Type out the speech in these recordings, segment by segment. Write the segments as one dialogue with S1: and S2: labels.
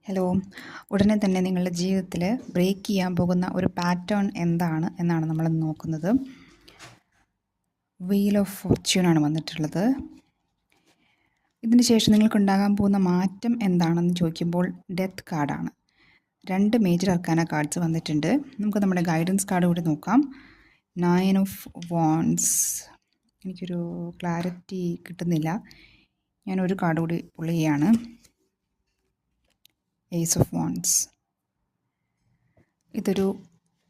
S1: Hello. ഉടനെ തന്നെ നിങ്ങളുടെ ജീവിതത്തിൽ ബ്രേക്ക് ചെയ്യാൻ പോകുന്ന ഒരു പാറ്റേൺ എന്താണ് എന്നാണ് നമ്മൾ നോക്കുന്നത്. വീൽ ഓഫ് ഫോർച്യൂണാണ് വന്നിട്ടുള്ളത്. ഇതിന് ശേഷം നിങ്ങൾക്കുണ്ടാകാൻ പോകുന്ന മാറ്റം എന്താണെന്ന് ചോദിക്കുമ്പോൾ ഡെത്ത് കാർഡാണ്. 2 മേജർ അർക്കാന കാർഡ്സ് വന്നിട്ടുണ്ട്. നമുക്ക് നമ്മുടെ ഗൈഡൻസ് കാർഡ് കൂടി നോക്കാം. 9 ഓഫ് വാൻഡ്സ്. എനിക്കൊരു ക്ലാരിറ്റി കിട്ടുന്നില്ല. ഞാനൊരു കാർഡ് കൂടി പുൾ ചെയ്യാണ്. Ace of wands. ഇതൊരു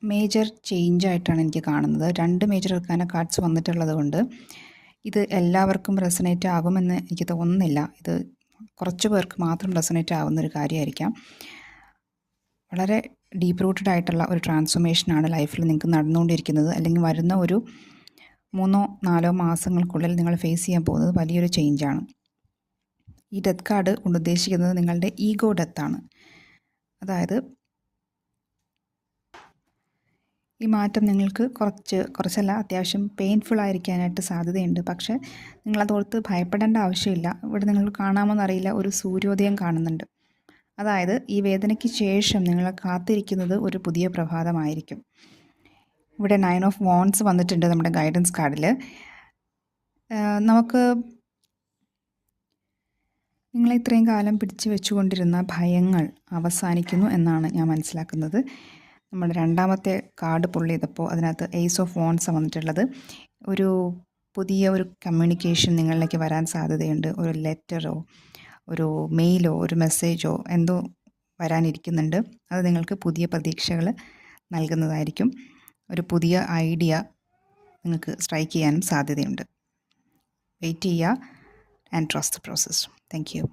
S1: മേജർ ചേഞ്ച് ആയിട്ടാണ് എനിക്ക് കാണുന്നത്. 2 മേജർ അർക്കാന കാർഡ്സ് വന്നിട്ടുള്ളത് കൊണ്ട് ഇത് എല്ലാവർക്കും റെസനേറ്റ് ആകുമെന്ന് എനിക്ക് തോന്നുന്നില്ല. ഇത് കുറച്ച് പേർക്ക് മാത്രം റെസനേറ്റ് ആവുന്നൊരു കാര്യമായിരിക്കാം. വളരെ ഡീപ്പ് റൂട്ടഡ് ആയിട്ടുള്ള ഒരു ട്രാൻസ്ഫോർമേഷനാണ് ലൈഫിൽ നിങ്ങൾക്ക് നടന്നുകൊണ്ടിരിക്കുന്നത്. അല്ലെങ്കിൽ വരുന്ന ഒരു 3-4 മാസങ്ങൾക്കുള്ളിൽ നിങ്ങൾ ഫേസ് ചെയ്യാൻ പോകുന്നത് വലിയൊരു ചേഞ്ചാണ്. ഈ ഡെത്ത് കാർഡ് കൊണ്ട് ഉദ്ദേശിക്കുന്നത് നിങ്ങളുടെ ഈഗോ ഡെത്താണ്. അതായത് ഈ മാറ്റം നിങ്ങൾക്ക് കുറച്ചല്ല അത്യാവശ്യം പെയിൻഫുൾ ആയിരിക്കാനായിട്ട് സാധ്യതയുണ്ട്. പക്ഷേ നിങ്ങളതോർത്ത് ഭയപ്പെടേണ്ട ആവശ്യമില്ല. ഇവിടെ നിങ്ങൾക്ക് കാണാമെന്നറിയില്ല, ഒരു സൂര്യോദയം കാണുന്നുണ്ട്. അതായത് ഈ വേദനയ്ക്ക് ശേഷം നിങ്ങൾ കാത്തിരിക്കുന്നത് ഒരു പുതിയ പ്രഭാതമായിരിക്കും. ഇവിടെ 9 ഓഫ് വാൻഡ്സ് വന്നിട്ടുണ്ട് നമ്മുടെ ഗൈഡൻസ് കാർഡിൽ. നമുക്ക് നിങ്ങളെ ഇത്രയും കാലം പിടിച്ചു വെച്ചുകൊണ്ടിരുന്ന ഭയങ്ങൾ അവസാനിക്കുന്നു എന്നാണ് ഞാൻ മനസ്സിലാക്കുന്നത്. നമ്മൾ രണ്ടാമത്തെ കാർഡ് പുൾ ചെയ്തപ്പോൾ അതിനകത്ത് ഏസ് ഓഫ് വാൻഡ്സ് വന്നിട്ടുള്ളത്. ഒരു പുതിയ ഒരു കമ്മ്യൂണിക്കേഷൻ നിങ്ങളിലേക്ക് വരാൻ സാധ്യതയുണ്ട്. ഒരു ലെറ്ററോ ഒരു മെയിലോ ഒരു മെസ്സേജോ എന്തോ വരാനിരിക്കുന്നുണ്ട്. അത് നിങ്ങൾക്ക് പുതിയ പ്രതീക്ഷകൾ നൽകുന്നതായിരിക്കും. ഒരു പുതിയ ഐഡിയ നിങ്ങൾക്ക് സ്ട്രൈക്ക് ചെയ്യാനും സാധ്യതയുണ്ട്. വെയിറ്റ് ചെയ്യുക and trust the process. Thank you.